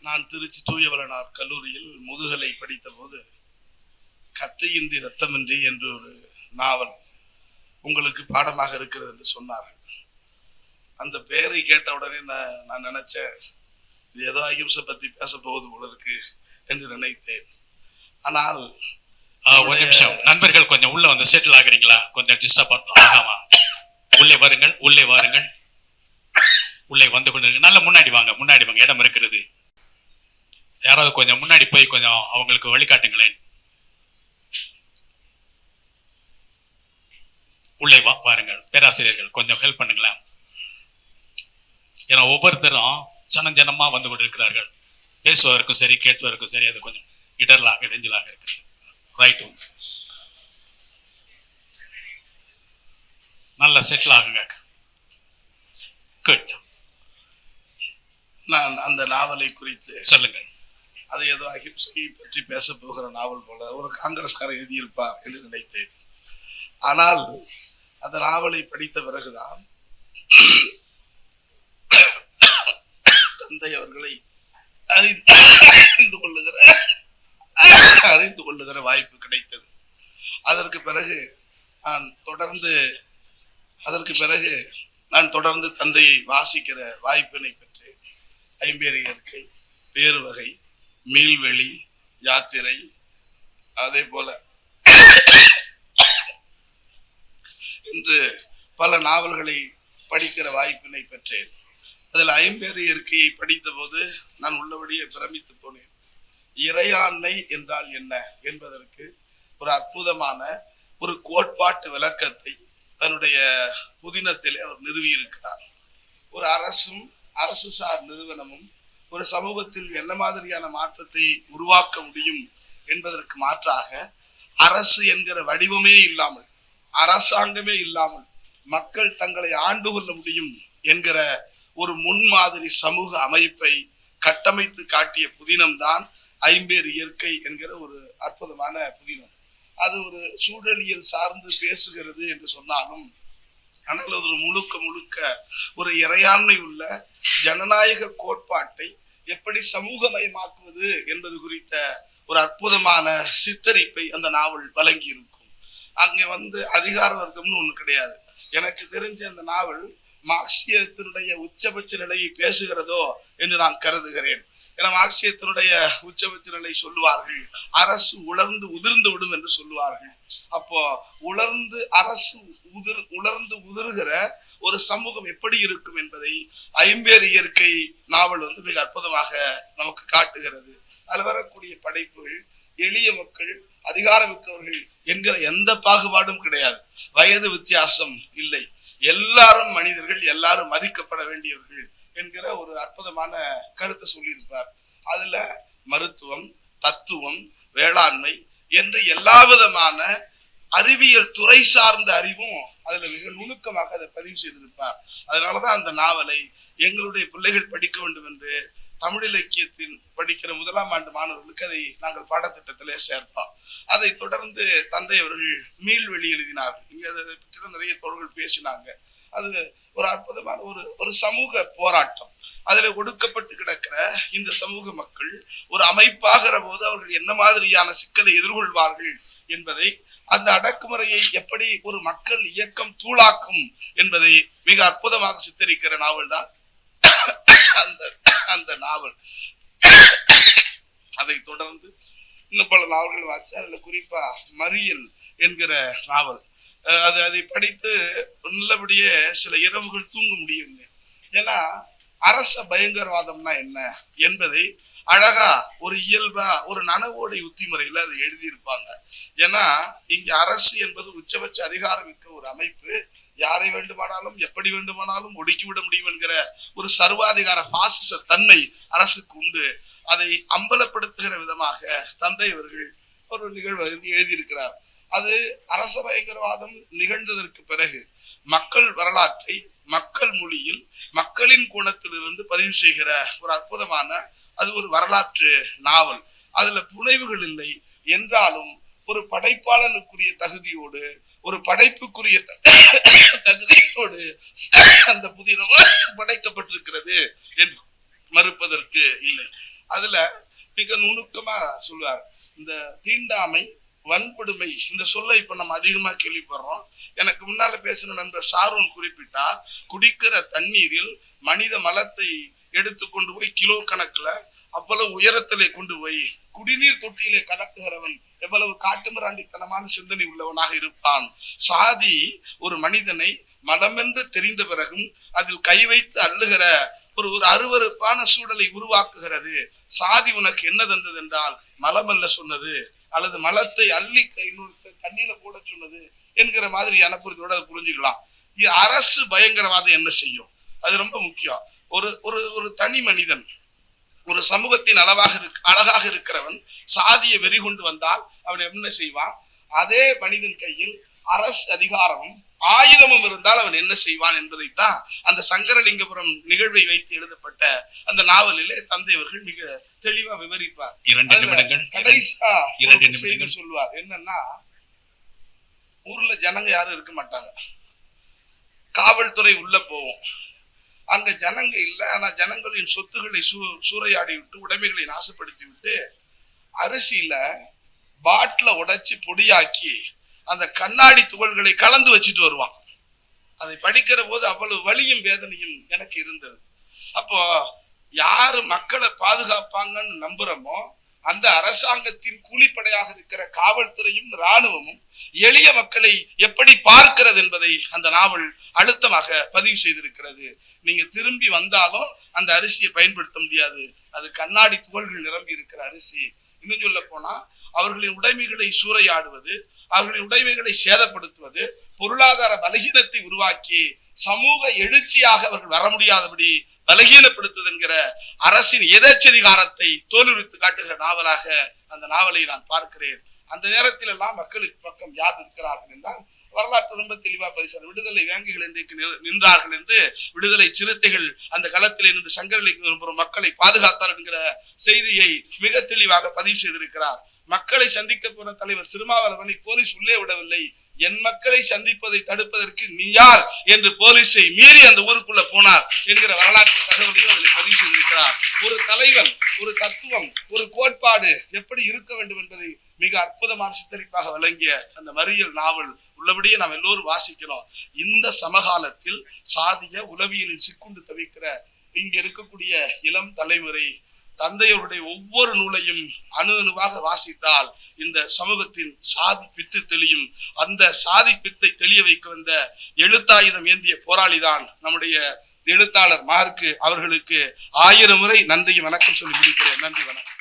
நான் திருச்சி தூயவளனார் கல்லூரியில் முதுகலை படித்த போது கத்தையின்றி ரத்தமின்றி என்று ஒரு நாவல் உங்களுக்கு பாடமாக இருக்கிறது என்று சொன்னார்கள். அந்த பெயரை கேட்ட உடனே நான் நினைச்சேன், இது ஏதோ அகிம்சை பத்தி பேச போவது போல இருக்கு என்று நினைத்தேன். ஆனால் ஒரு நிமிஷம் நண்பர்கள், கொஞ்சம் உள்ள வந்து செட்டில் ஆகுறீங்களா? கொஞ்சம் டிஸ்டர்ப் பண்றோம். ஆமா, உள்ளே வாருங்கள், உள்ளே வாருங்கள், உள்ளே வந்து கொண்டு நல்ல முன்னாடி வாங்க, முன்னாடி வாங்க, இடம் இருக்கிறது. யாராவது கொஞ்சம் முன்னாடி போய் கொஞ்சம் அவங்களுக்கு வழிகாட்டுங்களேன். உள்ளே வாருங்கள். பேராசிரியர்கள் கொஞ்சம் ஹெல்ப் பண்ணுங்களேன். ஏன்னா ஒவ்வொருத்தரும் ஜனமா வந்து கொண்டு இருக்கிறார்கள். பேசுவதற்கும் சரி, கேட்பதற்கும் சரி, அது கொஞ்சம் இடர்லாக இடைஞ்சலாக இருக்கிறது. ரைட்டு, நல்லா செட்டில் ஆகுங்க. குட். நான் அந்த நாவலை குறித்து சொல்லுங்கள். அது ஏதோ அகிம்சையை பற்றி பேச போகிற நாவல் போல ஒரு காங்கிரஸ்காரர் எழுதியிருப்பார் என்று நினைத்தேன். ஆனால் அந்த நாவலை படித்த பிறகுதான் தந்தை அவர்களை அறிந்து கொள்ளுகிற வாய்ப்பு கிடைத்தது. அதற்கு பிறகு நான் தொடர்ந்து தந்தையை வாசிக்கிற வாய்ப்பினை பெற்றேன். ஐம்பேறு இயற்கை, பேருவகை, மீள்வெளி, யாத்திரை, அதே போல என்று பல நாவல்களை படிக்கிற வாய்ப்பினை பெற்றேன். அதில் ஐம்பேறு இயற்கையை படித்த போது நான் உள்ளபடியே பிரமித்து போனேன். இறையாண்மை என்றால் என்ன என்பதற்கு ஒரு அற்புதமான ஒரு கோட்பாட்டு விளக்கத்தை தன்னுடைய புதினத்திலே அவர் நிறுவியிருக்கிறார். ஒரு அரசும் அரசு சார் நிறுவனமும் ஒரு சமூகத்தில் என்ன மாதிரியான மாற்றத்தை உருவாக்க முடியும் என்பதற்கு மாற்றாக அரசு என்கிற வடிவமே இல்லாமல், அரசாங்கமே இல்லாமல் மக்கள் தங்களை ஆண்டு கொள்ள முடியும் என்கிற ஒரு முன்மாதிரி சமூக அமைப்பை கட்டமைத்து காட்டிய புதினம்தான் ஐம்பேறு இயற்கை என்கிற ஒரு அற்புதமான புதினம். அது ஒரு சூழலியல் சார்ந்து பேசுகிறது என்று சொன்னாலும், ஆனால் அது முழுக்க ஒரு இறையாண்மை உள்ள ஜனநாயக கோட்பாட்டை எப்படி சமூகமயமாக்குவது என்பது குறித்த ஒரு அற்புதமான சித்தரிப்பை அந்த நாவல் வழங்கி இருக்கும். அங்கே அதிகார வர்க்கம்னு ஒண்ணு கிடையாது. எனக்கு தெரிஞ்ச அந்த நாவல் மார்க்சியத்தினுடைய உச்சபட்ச நிலையை பேசுகிறதோ என்று நான் கருதுகிறேன். ஏன்னா மார்க்சியத்தினுடைய உச்சபட்ச நிலை சொல்லுவார்கள், அரசு உலர்ந்து உதிர்ந்து விடும் என்று சொல்லுவார்கள். அப்போ உலர்ந்து உதிர்கிற ஒரு சமூகம் எப்படி இருக்கும் என்பதை ஐம்பேறு இயற்கை நாவல் மிக அற்புதமாக நமக்கு காட்டுகிறது. அதில் வரக்கூடிய படைப்புகள் எளிய மக்கள், அதிகாரமிக்கவர்கள் என்கிற எந்த பாகுபாடும் கிடையாது. வயது வித்தியாசம் இல்லை. எல்லாரும் மனிதர்கள், எல்லாரும் மதிக்கப்பட வேண்டியவர்கள் என்கிற ஒரு அற்புதமான கருத்தை சொல்லியிருப்பார். அதுல மருத்துவம், தத்துவம், வேளாண்மை என்று எல்லா விதமான அறிவியல் துறை சார்ந்த அறிவும் அதுல மிக நுணுக்கமாக அதை பதிவு செய்திருப்பார். அதனாலதான் அந்த நாவலை எங்களுடைய பிள்ளைகள் படிக்க வேண்டும் என்று தமிழ் இலக்கியத்தின் படிக்கிற 1ஆம் ஆண்டு மாணவர்களுக்கு அதை நாங்கள் பாடத்திட்டத்திலே சேர்த்தோம். அதை தொடர்ந்து தந்தை அவர்கள் மீள்வெளி எழுதினார்கள். இங்க அதை பற்றி நிறைய தோழர்கள் பேசினாங்க. அது ஒரு அற்புதமான ஒரு சமூக போராட்டம். அதுல ஒடுக்கப்பட்டு கிடக்கிற இந்த சமூக மக்கள் ஒரு அமைப்பாகிற போது அவர்கள் என்ன மாதிரியான சிக்கலை எதிர்கொள்வார்கள் என்பதை, அந்த அடக்குமுறையை எப்படி ஒரு மக்கள் இயக்கம் தூளாக்கும் என்பதை மிக அற்புதமாக சித்தரிக்கிற நாவல் தான் அந்த நாவல். அதை தொடர்ந்து இன்னும் பல நாவல்கள் வாச்சு. அதுல குறிப்பா மறியல் என்கிற நாவல், அதை படித்து நல்லபடியே சில இரவுகள் தூங்க முடியுங்க. ஏன்னா அரச பயங்கரவாதம்னா என்ன என்பதை அழகா ஒரு இயல்பா ஒரு நனவோட யுத்தி முறையில அதை எழுதியிருப்பாங்க. ஏன்னா இங்க அரசு என்பது உச்சபட்ச அதிகாரம் மிக்க ஒரு அமைப்பு. யாரை வேண்டுமானாலும் எப்படி வேண்டுமானாலும் ஒடுக்கிவிட முடியும் என்கிற ஒரு சர்வாதிகார பாசிச தன்மை அரசுக்கு உண்டு. அதை அம்பலப்படுத்துகிற விதமாக தந்தை அவர்கள் ஒரு நிகழ்வு எழுதியிருக்கிறார். அது அரச பயங்கரவாதம் நிகழ்ந்ததற்கு பிறகு மக்கள் வரலாற்றை மக்கள் மொழியில் மக்களின் கோணத்திலிருந்து பதிவு செய்கிற ஒரு அற்புதமான அது ஒரு வரலாற்று நாவல். அதுல புனைவுகள் இல்லை என்றாலும் ஒரு படைப்பாளனுக்குரிய தகுதியோடு, ஒரு படைப்புக்குரிய தகுதியோடு அந்த புதினம் படைக்கப்பட்டிருக்கிறது என்று மறுப்பதற்கு இல்லை. அதுல மிக நுணுக்கமா சொல்லுவார். இந்த தீண்டாமை, வன்கொடுமை இந்த சொல்லை இப்ப நம்ம அதிகமா கேள்விப்படுறோம். எனக்கு முன்னால பேசின நண்பர் சாரோன் குறிப்பிட்டார், குடிக்கிற தண்ணீரில் மனித மலத்தை எடுத்து கொண்டு போய் கிலோ கணக்குல அவ்வளவு உயரத்திலே கொண்டு போய் குடிநீர் தொட்டியிலே கலக்குகிறவன் எவ்வளவு காட்டுமிராண்டித்தனமான சிந்தனை உள்ளவனாக இருப்பான். சாதி ஒரு மனிதனை மதமென்று தெரிந்த பிறகும் அதில் கை வைத்து அள்ளுகிற ஒரு அருவருப்பான சூழலை உருவாக்குகிறது. சாதி உனக்கு என்ன தந்தது என்றால் மலம் அல்ல சொன்னது, அல்லது மலத்தை அள்ளி தண்ணீர போட சொன்னது என்கிற மாதிரியான புரிதலோட அதை புரிஞ்சுக்கலாம். அரசு பயங்கரவாதம் என்ன செய்யும்? அது ரொம்ப முக்கியம். ஒரு தனி மனிதன் ஒரு சமூகத்தின் அழகாக இருக்கிறவன் சாதிய வெறி கொண்டு வந்தால் அவன் என்ன செய்வான்? அதே மனிதன் கையில் அரசு அதிகாரமும் ஆயுதமும் இருந்தால் அவன் என்ன செய்வான் என்பதைத்தான் அந்த சங்கரலிங்கபுரம் நிகழ்வை வைத்து எழுதப்பட்ட அந்த நாவலிலே தந்தை அவர்கள் மிக தெளிவா விவரிப்பார். கடைசியா சொல்லுவார், என்னன்னா ஊர்ல ஜனங்க யாரும் இருக்க மாட்டாங்க, காவல்துறை உள்ள போவோம், அங்க ஜனங்க இல்லை, ஆனா ஜனங்களின் சொத்துக்களை சூறையாடி விட்டு உடைமைகளை நாசப்படுத்தி விட்டு அரிசியில பாட்டில உடைச்சு பொடியாக்கி அந்த கண்ணாடி துகள்களை கலந்து வச்சுட்டு வருவான். அதை படிக்கிற போது அவ்வளவு வலியும் வேதனையும் எனக்கு இருந்தது. அப்போ யாரு மக்களை பாதுகாப்பாங்கன்னு நம்புறோமோ அந்த அரசாங்கத்தின் கூலிப்படையாக இருக்கிற காவல்துறையும் இராணுவமும் எளிய மக்களை எப்படி பார்க்கிறது என்பதை அந்த நாவல் அழுத்தமாக பதிவு செய்திருக்கிறது. நீங்க திரும்பி வந்தாலும் அந்த அரிசியை பயன்படுத்த முடியாது, அது கண்ணாடி துகள்கள் நிரம்பி இருக்கிற அரிசி. இன்னும் சொல்ல போனா அவர்களின் உடைமைகளை சூறையாடுவது, அவர்களின் உடைமைகளை சேதப்படுத்துவது, பொருளாதார பலகீனத்தை உருவாக்கி சமூக எழுச்சியாக அவர்கள் வர முடியாதபடி பலகீனப்படுத்துவது என்கிற அரசின் எதேச்சதிகாரத்தை தோலுரித்து காட்டுகிற நாவலாக அந்த நாவலை நான் பார்க்கிறேன். அந்த நேரத்தில் எல்லாம் மக்களுக்கு பக்கம் யார் இருக்கிறார்கள் என்றால் வரலாற்று ரொம்ப தெளிவா பதிவு. விடுதலை வேங்கைகள் இன்றைக்கு நின்றார்கள் என்று, விடுதலை சிறுத்தைகள் அந்த களத்திலே நின்று சங்கரலிங்கபுரம் மக்களை பாதுகாத்தார் என்கிற செய்தியை மிக தெளிவாக பதிவு செய்திருக்கிறார். மக்களை சந்திக்க போன தலைவர் திருமாவளவனை போலீஸ் உள்ளே விடவில்லை. என் மக்களை சந்திப்பதை தடுப்பதற்கு நீ யார் என்று போலீஸை மீறி அந்த ஊருக்குள்ள போனார் என்கிற வரலாற்று தகவலையும் அதில் பதிவு செய்திருக்கிறார். ஒரு தலைவன், ஒரு தத்துவம், ஒரு கோட்பாடு எப்படி இருக்க வேண்டும் என்பதை மிக அற்புதமான சித்தரிப்பாக வழங்கிய அந்த மறியல் நாவல் உள்ளபடியே நாம் எல்லோரும் வாசிக்கிறோம். இந்த சமகாலத்தில் சாதிய உளவியலில் சிக்குண்டு தவிக்கிற இங்க இருக்கக்கூடிய இளம் தலைமுறை தந்தையருடைய ஒவ்வொரு நூலையும் அணுவாக வாசித்தால் இந்த சமூகத்தின் சாதி பித்து தெளியும். அந்த சாதி பித்தை தெளிய வைக்க வந்த எழுத்தாயுதம் ஏந்திய போராளிதான் நம்முடைய எழுத்தாளர் மார்க்கு. அவர்களுக்கு 1000 முறை நன்றி வணக்கம் சொல்லி முடிக்கிறேன். நன்றி, வணக்கம்.